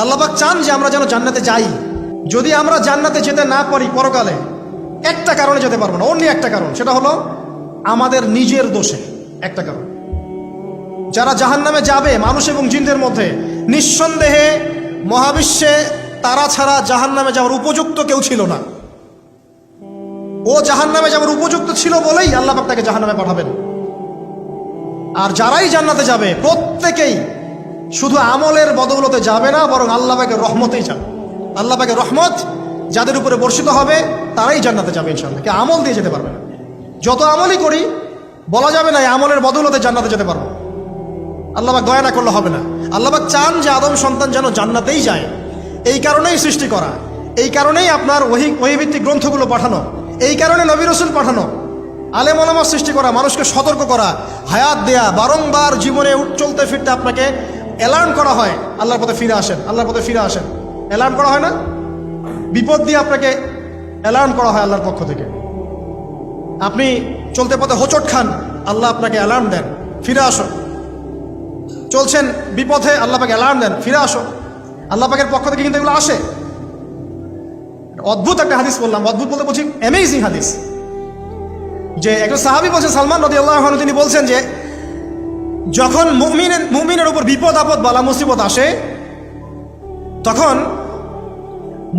আল্লাহ পাক চান যে আমরা যেন জান্নাতে যাই। যদি আমরা জান্নাতে যেতে না পারি পরকালে, একটা কারণে যেতে পারবো না, অন্য একটা কারণ, সেটা হলো আমাদের নিজের দোষে। একটা কারণ, যারা জাহান্নামে যাবে মানুষ এবং জিনদের মধ্যে, নিঃসন্দেহে মহাবিশ্বে তারা ছাড়া জাহান্নামে যাওয়ার উপযুক্ত কেউ ছিল না। ও জাহান্নামে যাওয়ার উপযুক্ত ছিল বলেই আল্লাহ পাক তাকে জাহান্নামে পাঠাবেন। আর যারাই জান্নাতে যাবে প্রত্যেকেই শুধু আমলের বদৌলতে যাবে না, বরং আল্লাহ পাকের রহমতেই যাবে। আল্লাহ পাকের রহমত যাদের উপরে বর্ষিত হবে তারাই জান্নাতে যাবে ইনশাআল্লাহ। কে আমল দিয়ে যেতে পারবে না। যত আমলই করি বলা যাবে না এই আমলের বদৌলতে জান্নাতে যেতে পারবো। আল্লাহ পাক দয়া না করলে হবে না। আল্লাহ পাক চান যে আদম সন্তান যেন জান্নাতেই যায়। এই কারণেই সৃষ্টি করা, এই কারণেই আপনার ওহীভিত্তিক গ্রন্থগুলো পাঠানো, এই কারণে নবী রাসূল পাঠানো, আলেম ওলামা সৃষ্টি করা, মানুষকে সতর্ক করা, হায়াত দেয়া, বারংবার জীবনে চলতে ফিরতে আপনাকে অ্যালার্ম করা হয় আল্লাহর পথে ফিরে আসেন, আল্লাহর পথে ফিরে আসেন। অ্যালার্ম করা হয় না? বিপদ দিয়ে আপনাকে অ্যালার্ম করা হয় আল্লাহর পক্ষ থেকে। আপনি চলতে পথে হোঁচট খান, আল্লাহ আপনাকে অ্যালার্ম দেন, ফিরে আসো। চলছেন বিপথে, আল্লাহ পাকে অ্যালার্ম দেন, ফিরে আসো। আল্লাহ পাকের পক্ষ থেকে কিন্তু এগুলো আসে। অদ্ভুত একটা হাদিস বললাম, অদ্ভুত বলতে বলছি অ্যামেজিং হাদিস, যে একজন সাহাবী বলছেন, সালমান রাদিয়াল্লাহু আনহু, তিনি বলছেন যে যখন মুমিনের উপর বিপদ আপদ বালা মুসিবত আসে, তখন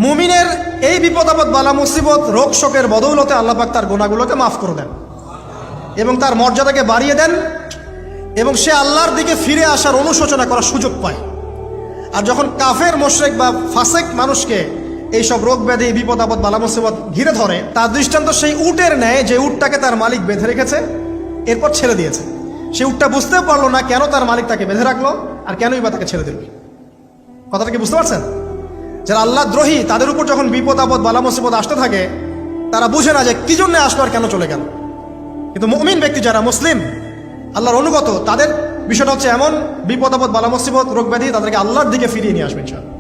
মুমিনের এই বিপদ আপদ বালা মুসিবত রোগ শোকের বদৌলতে আল্লাহ পাক তার গুনাহগুলোকে মাফ করে দেন এবং তার মর্যাদাকে বাড়িয়ে দেন, এবং সে আল্লাহর দিকে ফিরে আসার অনুশোচনা করার সুযোগ পায়। আর যখন কাফের মুশরিক বা ফাসেক মানুষকে এইসব রোগ ব্যাধি বিপদ আপদ বালা মুসিবত ঘিরে ধরে, তার দৃষ্টান্ত সেই উটের ন্যায় যে উটটাকে তার মালিক বেঁধে রেখেছে, এরপর ছেড়ে দিয়েছে। সে উটটা বুঝতেও পারলো না কেন তার মালিক তাকে বেঁধে রাখলো আর কেনই বা তাকে ছেড়ে দিল। কথাটা কি বুঝতে পারছেন? যারা আল্লাহ দ্রোহী তাদের উপর যখন বিপদ আপদ বালা মুসিবত আসতে থাকে, তারা বুঝে না যে কি জন্য আসলো আর কেন চলে গেল। কিন্তু মুমিন ব্যক্তি যারা মুসলিম, আল্লাহর অনুগত, তাদের বিষয়টা হচ্ছে এমন বিপদ আপদ বালা মুসিবত রোগ ব্যাধি তাদেরকে আল্লাহর দিকে ফিরিয়ে নিয়ে আসবে ইনশাআল্লাহ।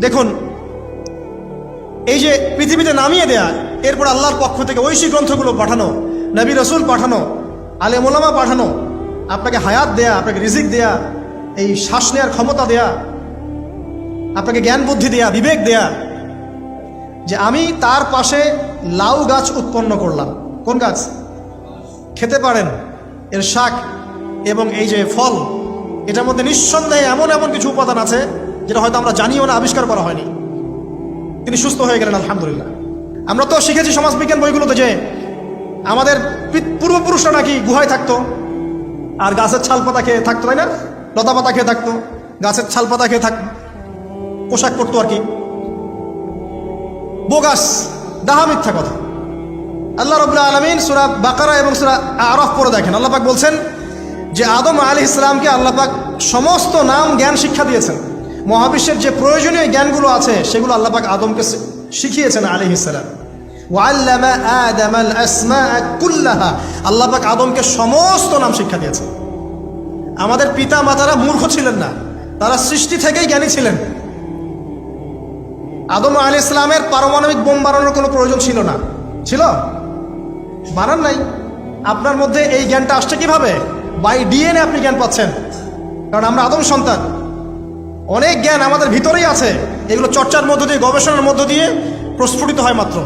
দেখুন, এই যে পৃথিবীতে নামিয়ে দেয়া, এরপর আল্লাহর পক্ষ থেকে ঐশী গ্রন্থগুলো পাঠানো, নবী রাসূল পাঠানো, আলেম ওলামা পাঠানো, আপনাকে হায়াত দেয়া, আপনাকে রিজিক দেয়া, এই শ্বাস নেওয়ার ক্ষমতা দেয়া, আপনাকে জ্ঞান বুদ্ধি দেয়া, বিবেক দেয়া, যে আমি তার পাশে লাউ গাছ উৎপন্ন করলাম। কোন গাছ? খেতে পারেন, এর শাক এবং এই যে ফল, এটার মধ্যে নিঃসন্দেহে এমন এমন কিছু উপাদান আছে যেটা হয়তো আমরা জানিও না, আবিষ্কার করা হয়নি। তিনি সুস্থ হয়ে গেলেন আলহামদুলিল্লাহ। আমরা তো শিখেছি সমাজবিজ্ঞান বইগুলোতে যে আমাদের পূর্বপুরুষরা নাকি গুহায় থাকতো আর গাছের ছাল পাতা খেয়ে থাকতো, তাই না? লতা পাতা খেয়ে থাকতো, গাছের ছাল পাতা খেয়ে থাকতো, পোশাক পরতো আর কি। বোগাস, ডাহা, মিথ্যা কথা। আল্লাহ রাব্বুল আলামিন সূরা বাকারা এবং সূরা আরাফ পড়ে দেখেন, আল্লাহ পাক বলছেন যে আদম আলাইহিস সালামকে আল্লাহ পাক সমস্ত নাম জ্ঞান শিক্ষা দিয়েছেন। মহাবিশ্বের যে প্রয়োজনীয় জ্ঞানগুলো আছে সেগুলো আল্লাহ পাক আদমকে শিখিয়েছেন আলাইহিস সালাম। ওয়াল্লামা আদামাল আসমাআ কুল্লাহা, আল্লাহ পাক আদমকে সমস্ত নাম শিক্ষা দিয়েছেন। আমাদের পিতা মাতারা মূর্খ ছিলেন না, তারা সৃষ্টি থেকেই জ্ঞানী ছিলেন। আদম আলাইহিস সালামের পারমাণবিক বোম বানানোর কোনো প্রয়োজন ছিল না। ছিল? বানান নাই। আপনার মধ্যে এই জ্ঞানটা আসছে কিভাবে? বাই ডিএনএ আপনি জ্ঞান পাচ্ছেন, কারণ আমরা আদম সন্তান। অনেক জ্ঞান আমাদের ভিতরেই আছে, এগুলো চর্চার মধ্য দিয়ে, গবেষণার মধ্য দিয়ে প্রস্ফুটিত হয় মাত্র।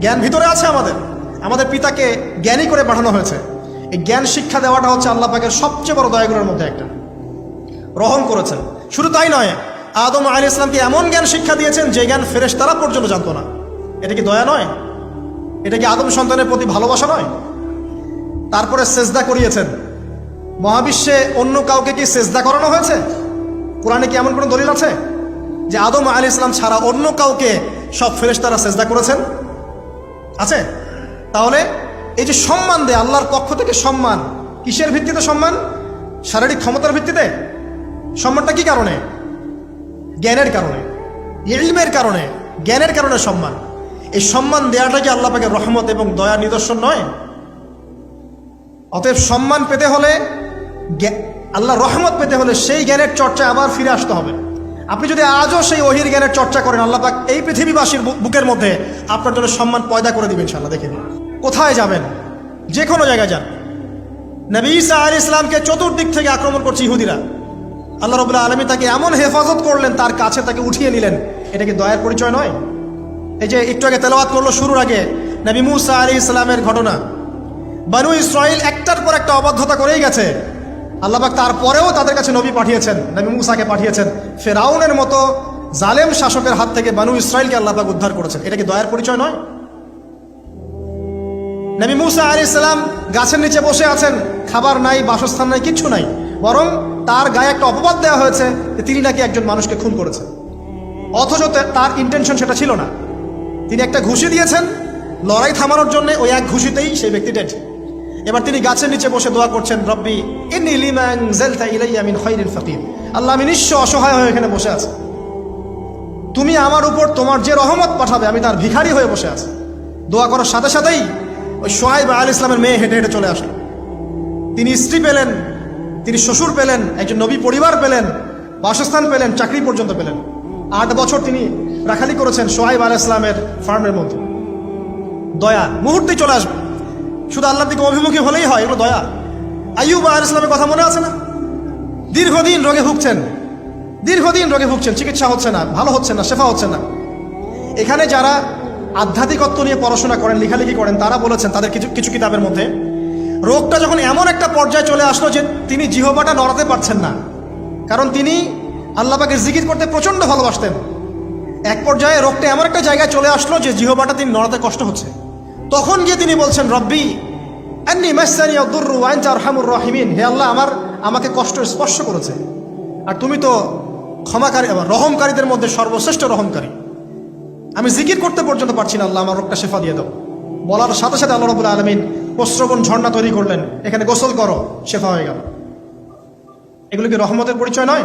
জ্ঞান ভিতরে আছে আমাদের। আমাদের পিতাকে জ্ঞানী করে পাঠানো হয়েছে। এই জ্ঞান শিক্ষা দেওয়াটা হচ্ছে আল্লাহ পাকের সবচেয়ে বড় দয়াগুলোর মধ্যে একটা। রহম করেছেন। শুধু তাই নয়, আদম আলাইহিস সালামকে এমন জ্ঞান শিক্ষা দিয়েছেন যে জ্ঞান ফেরেশতারা পর্যন্ত জানতো না। এটা কি দয়া নয়? এটা কি আদম সন্তানের প্রতি ভালোবাসা নয়? তারপরে সেজদা করিয়েছেন। মহাবিশ্বে অন্য কাউকে কি সেজদা করানো হয়েছে? কোরআনে কি এমন কোনো দলিল আছে যে আদম আলাইহিস সালাম ছাড়া অন্য কাউকে সব ফেরেশতারা সেজদা করেছেন? আছে? তাহলে এই যে সম্মান দেয় আল্লাহর পক্ষ থেকে, সম্মান কিসের ভিত্তিতে? সম্মান শারীরিক ক্ষমতার ভিত্তিতে। সম্মানটা কি কারণে? জ্ঞানের কারণে, ইলমের কারণে, জ্ঞানের কারণে সম্মান। এই সম্মান দেওয়াটা কি আল্লাহ পাকের রহমত এবং দয়ার নিদর্শন নয়? অতএব সম্মান পেতে হলে, আল্লাহ রহমত পেতে হলে সেই জ্ঞানের চর্চা আবার ফিরে আসতে হবে। আপনি যদি আজও সেই ওহির জ্ঞানের চর্চা করেন, আল্লাহ পাক এই পৃথিবীবাসীর বুকের মধ্যে আপনার জন্য সম্মান পয়দা করে দিবেন ইনশাআল্লাহ। দেখে নিন, কোথায় যাবেন, যে কোনো জায়গায় যান। নবী ঈসা আলাইহিস সালামকে চতুর্দিক থেকে আক্রমণ করছে ইহুদিরা। আল্লাহ রাব্বুল আলামিন তাকে এমন হেফাজত করলেন, তার কাছে তাকে উঠিয়ে নিলেন। এটা কি দয়ার পরিচয় নয়? এই যে একটু আগে তেলাওয়াত করলো শুরুর আগে নবী মূসা আলাইহিস সালামের ঘটনা। বনু ইসরাইল একটার পর একটা অবাধ্যতা করেই গেছে, আল্লাহ পাক তারপরেও তাদের কাছে নবী পাঠিয়েছেন, নবী মূসাকে পাঠিয়েছেন। ফেরাউনের মতো জালেম শাসকের হাত থেকে বনু ইসরাইলকে আল্লাহ পাক উদ্ধার করেছেন। এটা কি দয়ার পরিচয় নয়? নবী মূসা আলাইহিস সালাম গাছের নিচে বসে আছেন, খাবার নাই, বাসস্থান নাই, কিচ্ছু নাই, বরং তার গায়ে একটা অপবাদ দেওয়া হয়েছে যে তিনি নাকি একজন মানুষকে খুন করেছেন, অথচ তার ইন্টেনশন সেটা ছিল না। তিনি একটা ঘুষি দিয়েছেন লড়াই থামানোর জন্য, ওই এক ঘুষিতেই সেই ব্যক্তি ডেড। এবার তিনি গাছের নিচে বসে দোয়া করছেন, রব্বি ইন্নী লিমা আনজালতা ইলাইয়া মিন খায়রিন ফাকির। আল্লাহ, আমি নিঃস্ব অসহায় হয়ে এখানে বসে আছি, তুমি আমার উপর তোমার যে রহমত পাঠাবে আমি তার ভিখারি হয়ে বসে আছি। দোয়া করার সাথে সাথেই ওই শুআয়ব আলাইহিস সালামের মেয়ে হেঁটে হেঁটে চলে আসলো। তিনি স্ত্রী পেলেন, তিনি শ্বশুর পেলেন, একজন নবী পরিবার পেলেন, বাসস্থান পেলেন, চাকরি পর্যন্ত পেলেন। 8 বছর তিনি রাখালি করেছেন শুআয়ব আলাইহিস সালামের ফার্মের মধ্যে। দয়া মুহূর্তেই চলে আসবে, শুধু আল্লাহর দিকে অভিমুখী হলেই হয়, এগুলো দয়া। আইয়ুব আলাইহিস সালামের কথা মনে আছে না? দীর্ঘদিন রোগে ভুগছেন, চিকিৎসা হচ্ছে না, ভালো হচ্ছে না, শেফা হচ্ছে না। এখানে যারা আধ্যাত্মিকত্ব নিয়ে পড়াশোনা করেন, লেখালেখি করেন, তারা বলেছেন তাদের কিছু কিতাবের মধ্যে, রোগটা যখন এমন একটা পর্যায়ে চলে আসলো যে তিনি জিহ্বাটা নড়াতে পারছেন না, কারণ তিনি আল্লাহ পাকের জিকির করতে প্রচণ্ড ভালোবাসতেন। এক পর্যায়ে রোগটা এমন একটা জায়গায় চলে আসলো যে জিহ্বাটা তিনি নড়াতে কষ্ট হচ্ছে। তখন গিয়ে তিনি বলছেন, রব্বি আন্নী মাসসানি আদ-দুররু ওয়া আনতা আরহামুর রাহিমিন। হে আল্লাহ, আমাকে কষ্ট স্পর্শ করেছে, আর তুমি তো ক্ষমাকারী, রহমকারীদের মধ্যে সর্বশ্রেষ্ঠ রহমকারী। আমি জিকির করতে পর্যন্ত পারছি না, আল্লাহ আমার রোগটা শেফা দিয়ে দাও। বলার সাথে সাথে আল্লাহ রাব্বুল আলামিন প্রস্রবণ ঝর্ণা তৈরি করলেন, এখানে গোসল করো, শেফা হয়ে গেল। এগুলো কি রহমতের পরিচয় নয়?